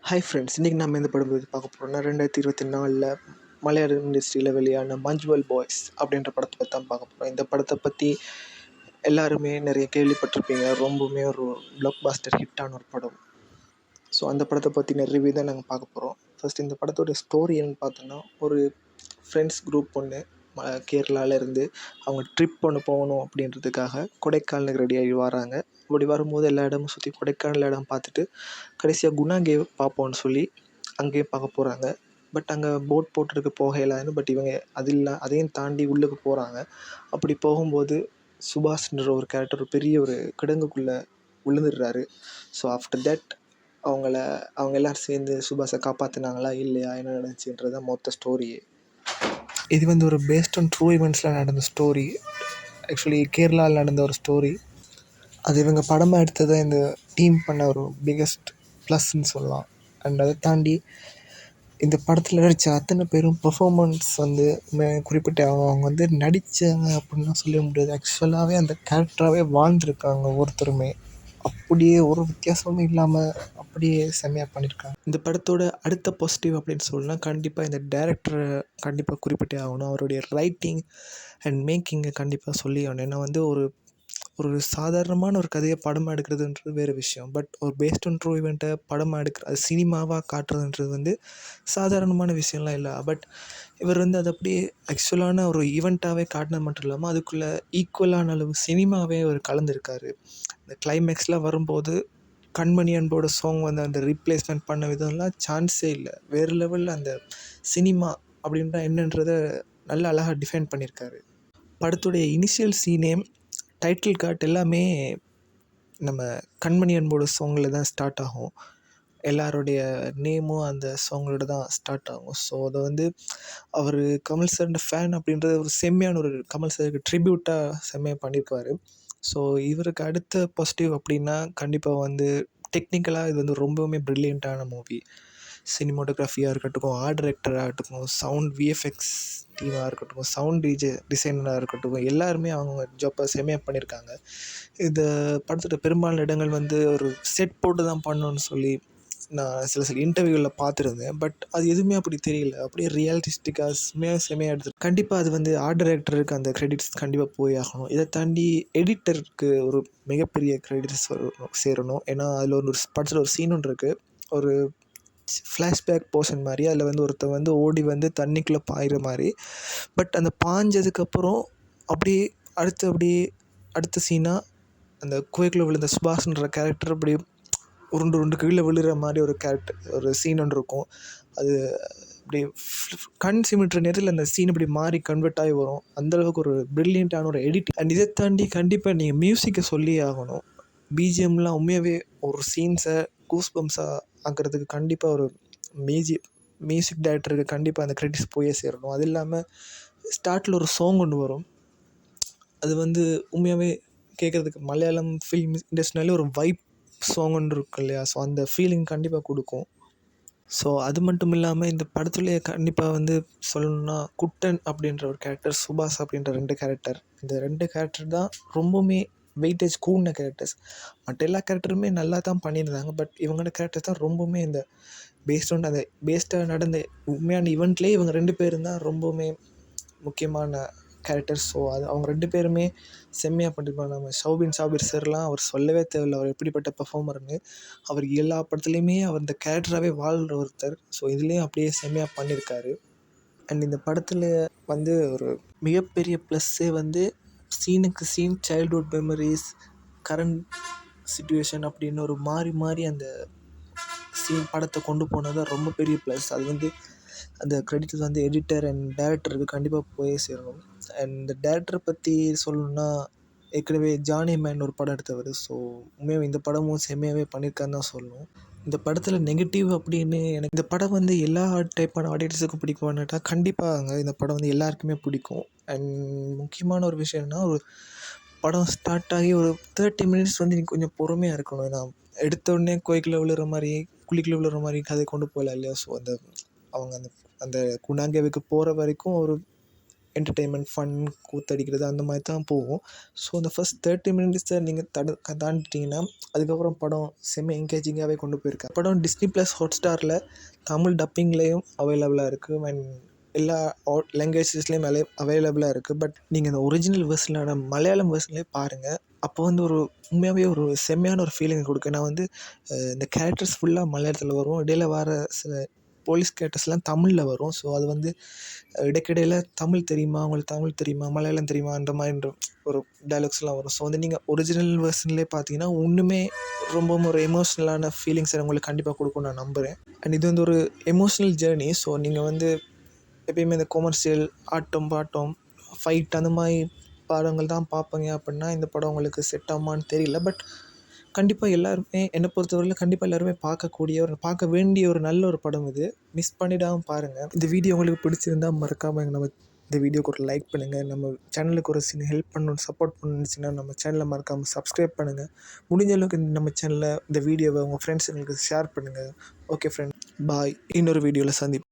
Hi friends, இன்றைக்கி நம்ம எந்த படம் பற்றி பார்க்க போகிறோம்னா 2024 மலையாள இண்டஸ்ட்ரியில் வெளியான மஞ்சுவல் பாய்ஸ் அப்படின்ற படத்தை பற்றி தான் பார்க்க போகிறோம். இந்த படத்தை பற்றி எல்லாருமே நிறைய கேள்விப்பட்டிருப்பீங்க. ரொம்பவுமே ஒரு பிளாக் பாஸ்டர் ஹிட்டான ஒரு படம். ஸோ அந்த படத்தை பற்றின ரிவ்யூ தான் நாங்கள் பார்க்க போகிறோம். ஃபர்ஸ்ட் இந்த படத்தோட ஸ்டோரி என்னன்னு பார்த்தோன்னா, ஒரு ஃப்ரெண்ட்ஸ் குரூப் ஒன்று கேரளாவிலேருந்து அவங்க ட்ரிப் ஒன்று போகணும் அப்படின்றதுக்காக கொடைக்கானலுக்கு ரெடியாகி வராங்க. அப்படி வரும்போது எல்லா இடமும் சுற்றி கொடைக்கானல் இடம் பார்த்துட்டு கடைசியாக குணா கேவ் பார்ப்போம்னு சொல்லி அங்கேயும் பார்க்க போகிறாங்க. பட் அங்கே போட் போட்டுருக்கு போக இயலாதுன்னு. பட் இவங்க அதையும் தாண்டி உள்ளுக்கு போகிறாங்க. அப்படி போகும்போது சுபாஷ்ன்ற ஒரு கேரக்டர் ஒரு பெரிய ஒரு கிடங்குக்குள்ளே விழுந்துடுறாரு. ஸோ ஆஃப்டர் தட் அவங்க எல்லோரும் சேர்ந்து சுபாஷை காப்பாற்றினாங்களா இல்லையா, என்ன நடந்துச்சுன்றது தான் மொத்த ஸ்டோரியே. இது ஒரு பேஸ்ட் ஆன் ட்ரூ ஈவெண்ட்ஸில் நடந்த ஸ்டோரி. ஆக்சுவலி கேரளாவில் நடந்த ஒரு ஸ்டோரி. அது இவங்க படமாக எடுத்ததை இந்த டீம் பண்ண ஒரு பிக்கஸ்ட் ப்ளஸ்ன்னு சொல்லலாம். அண்ட் அதை தாண்டி இந்த படத்தில் நடித்த அத்தனை பேரும் பெர்ஃபார்மன்ஸ் குறிப்பிட்ட அவங்க நடித்தாங்க அப்படின்லாம் சொல்ல முடியாது. ஆக்சுவலாகவே அந்த கேரக்டராகவே வாழ்ந்துருக்காங்க ஒவ்வொருத்தருமே. அப்படியே ஒரு வித்தியாசமும் இல்லாமல் அப்படியே செம்மையாக பண்ணியிருக்காங்க. இந்த படத்தோட அடுத்த பாசிட்டிவ் அப்படின்னு சொல்லலாம், கண்டிப்பாக இந்த டைரக்டரை கண்டிப்பாக குறிப்பிட்டே ஆகணும். அவருடைய ரைட்டிங் அண்ட் மேக்கிங்கை கண்டிப்பாக சொல்லி ஆகணும். ஏன்னா ஒரு சாதாரணமான ஒரு கதையை படமாக எடுக்கிறதுன்றது வேறு விஷயம். பட் ஒரு பேஸ்ட் ஆன் ட்ரூ ஈவெண்ட்டை படமாக அது சினிமாவாக காட்டுறதுன்றது சாதாரணமான விஷயம்லாம் இல்லை. பட் இவர் அதை அப்படியே ஆக்சுவலான ஒரு ஈவெண்ட்டாகவே காட்டினது மட்டும் இல்லாமல் அதுக்குள்ளே ஈக்குவலான அளவு சினிமாவே அவர் கலந்துருக்காரு. இந்த கிளைமேக்ஸில் வரும்போது கண்மணி அன்போட சாங் அந்த ரீப்ளேஸ்மெண்ட் பண்ண விதம்லாம் சான்ஸே இல்லை. வேறு லெவலில் அந்த சினிமா அப்படின்ற என்னன்றதை நல்லா அழகாக டிஃபைன் பண்ணியிருக்காரு. படத்துடைய இனிஷியல் சீனே டைட்டில் கார்ட் எல்லாமே நம்ம கண்மணி அன்போட சாங்கில் தான் ஸ்டார்ட் ஆகும். எல்லாருடைய நேமும் அந்த சாங்களோட தான் ஸ்டார்ட் ஆகும். ஸோ அதை அவர் கமல் சார் ஃபேன் அப்படின்றது ஒரு செம்மையான ஒரு கமல் சாருக்கு ட்ரிபியூட்டாக செம்மையாக பண்ணியிருக்காரு. ஸோ இவருக்கு அடுத்த பாசிட்டிவ் அப்படின்னா கண்டிப்பாக டெக்னிக்கலாக இது ரொம்பவுமே ப்ரில்லியண்ட்டான மூவி. சினிமாட்டோகிராஃபியாக இருக்கட்டும், ஆர்ட் டைரக்டராக இருக்கட்டும், சவுண்ட் விஎஃப்எக்ஸ் டீமாக இருக்கட்டும், சவுண்ட் டிசைனராக இருக்கட்டும், எல்லாருமே அவங்க ஜாப்பை செம்மையாக பண்ணியிருக்காங்க. இந்த படத்தோட பெரும்பாலான இடங்கள் ஒரு செட் போட்டு தான் பண்ணணுன்னு சொல்லி நான் சில இன்டர்வியூவில் பார்த்துருந்தேன். பட் அது எதுவுமே அப்படி தெரியல. அப்படியே ரியலிஸ்டிக்காக செம்மையாக எடுத்து கண்டிப்பாக அது ஆர்ட் டைரக்டருக்கு அந்த க்ரெடிட்ஸ் கண்டிப்பாக போய் ஆகணும். இதை தாண்டி எடிட்டருக்கு ஒரு மிகப்பெரிய க்ரெடிட்ஸ் சேரணும். ஏன்னா அதில் ஒரு படத்தில் ஒரு சீன் ஒன்று இருக்குது. ஒரு ஃப்ளாஷ்பேக் போர்ஷன் மாதிரி. அதில் ஒருத்தர் ஓடி தண்ணிக்குள்ளே பாயிற மாதிரி. பட் அந்த பாஞ்சதுக்கப்புறம் அப்படியே அடுத்த சீனாக அந்த குகைக்குள்ளே விழுந்த சுபாஷ்ன்ற கேரக்டர் அப்படி உருண்டு கீழே விழுகிற மாதிரி ஒரு சீன் ஒன்று இருக்கும். அது அப்படி கண் சிமிட்டுற நேரத்தில் அந்த சீன் இப்படி மாறி கன்வெர்ட் ஆகி வரும். அந்தளவுக்கு ஒரு ப்ரில்லியண்ட்டான ஒரு எடிட்டிங். அண்ட் இதை தாண்டி கண்டிப்பாக நீங்கள் மியூசிக்கை சொல்லியே ஆகணும். பிஜிஎம்லாம் உண்மையாகவே ஒரு சீன்ஸை கூஸ் பம்ஸாக ஆக்கிறதுக்கு கண்டிப்பாக ஒரு மியூசிக் டைரக்டருக்கு கண்டிப்பாக அந்த க்ரெடிட்ஸ் போயே சேரணும். அது இல்லாமல் ஸ்டார்ட்டில் ஒரு சாங் ஒன்று வரும். அது உண்மையாகவே கேட்குறதுக்கு மலையாளம் ஃபில்ம் இண்டஸ்ட்ரினாலே ஒரு வைப் சாங் ஒன்று இருக்கும் இல்லையா? ஸோ அந்த ஃபீலிங் கண்டிப்பாக கொடுக்கும். ஸோ அது மட்டும் இல்லாமல் இந்த படத்துலேயே கண்டிப்பாக சொல்லணுன்னா குட்டன் அப்படின்ற ஒரு கேரக்டர், சுபாஷ் அப்படின்ற 2 கேரக்டர். இந்த 2 கேரக்டர் தான் ரொம்பவுமே வெயிட்டேஜ் கூடின கேரக்டர்ஸ். மற்ற எல்லா கேரக்டருமே நல்லா தான் பண்ணியிருந்தாங்க. பட் இவங்களோட கேரக்டர் தான் ரொம்பவுமே இந்த பேஸ்டாக நடந்த உண்மையான ஈவெண்ட்லேயே இவங்க 2 பேரும் தான் ரொம்பவுமே முக்கியமான கேரக்டர்ஸ். ஸோ அது அவங்க 2 பேருமே செம்மையாக பண்ணியிருப்பாங்க. நம்ம ஷாபிர் சார்லாம் அவர் சொல்லவே தேவையில்லை, அவர் எப்படிப்பட்ட பெர்ஃபார்மர்னு. அவர் எல்லா படத்துலையுமே அவர் இந்த கேரக்டராகவே வாழ்கிற ஒருத்தர். ஸோ இதுலேயும் அப்படியே செம்மையாக பண்ணியிருக்காரு. அண்ட் இந்த படத்தில் ஒரு மிகப்பெரிய ப்ளஸ்ஸே சீனுக்கு scene childhood memories, current situation அப்படின்னு ஒரு மாறி அந்த சீன் படத்தை கொண்டு போனது தான் ரொம்ப பெரிய ப்ளஸ். அது அந்த க்ரெடிட்ஸ் எடிட்டர் அண்ட் டைரக்டருக்கு கண்டிப்பாக போய் சேரணும். அண்ட் இந்த டைரக்டரை பற்றி சொல்லணுன்னா ஏற்கனவே ஜானி மேன் ஒரு படம் எடுத்தவர். ஸோ உண்மையாக இந்த படமும் செம்மையாகவே பண்ணியிருக்காருன்னு தான் சொல்லணும். இந்த படத்தில் நெகட்டிவ் அப்படின்னு எனக்கு இந்த படம் எல்லா டைப்பான ஆடியன்ஸுக்கும் பிடிக்குமான்னுட்டா கண்டிப்பாக இந்த படம் எல்லாருக்குமே பிடிக்கும். அண்ட் முக்கியமான ஒரு விஷயம்னா, ஒரு படம் ஸ்டார்ட் ஆகி ஒரு 30 மினிட்ஸ் நீங்கள் கொஞ்சம் பொறுமையாக இருக்கணும். ஏன்னா எடுத்தோடனே கோயிலுக்குள்ளே விழுற மாதிரி, குழிக்குள்ளே விழுற மாதிரி கதை கொண்டு போகலாம் இல்லையா? ஸோ அவங்க அந்த குணாங்கேவுக்கு போகிற வரைக்கும் ஒரு என்டர்டெயின்மெண்ட், ஃபன், கூத்தடிக்கிறது அந்த மாதிரி தான் போகும். ஸோ அந்த ஃபஸ்ட் 30 மினிட்ஸை நீங்கள் தாண்டிட்டிங்கன்னா அதுக்கப்புறம் படம் செம்ம என்கேஜிங்காகவே கொண்டு போயிருக்காங்க. படம் டிஸ்னி ப்ளஸ் ஹாட்ஸ்டாரில் தமிழ் டப்பிங்லேயும் அவைலபிளாக இருக்குது அண்ட் எல்லா லாங்குவேஜஸ்லேயும் அவைலபிளாக இருக்குது. பட் நீங்கள் அந்த ஒரிஜினல் வெர்ஷனான மலையாளம் வெர்ஷன்லேயே பாருங்கள். அப்போ வந்து ஒரு உண்மையாகவே ஒரு செம்மையான ஒரு ஃபீலிங் கொடுக்கும். நான் வந்து இந்த கேரக்டர்ஸ் ஃபுல்லாக மலையாளத்தில் வரும், இடையில வர சில போலீஸ் கேரக்டர்ஸ்லாம் தமிழில் வரும். ஸோ அது வந்து இடைக்கிடையில் தமிழ் தெரியுமா, உங்களுக்கு தமிழ் தெரியுமா, மலையாளம் தெரியுமா அந்த மாதிரி ஒரு டைலாக்ஸ்லாம் வரும். ஸோ வந்து நீங்கள் ஒரிஜினல் வெர்ஷன்லேயே பார்த்தீங்கன்னா இன்னுமே ரொம்பவும் ஒரு எமோஷ்னலான ஃபீலிங்ஸை உங்களுக்கு கண்டிப்பாக கொடுக்கும்னு நான் நம்புகிறேன். அண்ட் இது வந்து ஒரு எமோஷ்னல் ஜேர்னி. ஸோ நீங்கள் வந்து எப்பயுமே இந்த கொமர்ஷியல், ஆட்டம் பாட்டம், ஃபைட் அந்த மாதிரி படங்கள் தான் பார்ப்பீங்க அப்படின்னா இந்த படம் உங்களுக்கு செட் ஆகுமான்னு தெரியல. பட் கண்டிப்பாக எல்லாருமே என்னை பொறுத்தவரையில் கண்டிப்பாக எல்லாருமே பார்க்க வேண்டிய ஒரு நல்ல ஒரு படம் இது. மிஸ் பண்ணிடாமல் பாருங்கள். இந்த வீடியோ உங்களுக்கு பிடிச்சிருந்தால் மறக்காமல் நம்ம இந்த வீடியோக்கு ஒரு லைக் பண்ணுங்கள். நம்ம சேனலுக்கு ஒரு சின்ன ஹெல்ப் பண்ணணும், சப்போர்ட் பண்ணுச்சுன்னா நம்ம சேனலை மறக்காமல் சப்ஸ்கிரைப் பண்ணுங்கள். முடிஞ்ச அளவுக்கு நம்ம சேனலில் இந்த வீடியோவை உங்கள் ஃப்ரெண்ட்ஸுங்களுக்கு ஷேர் பண்ணுங்கள். ஓகே ஃப்ரெண்ட், பாய். இன்னொரு வீடியோவில் சந்திப்போம்.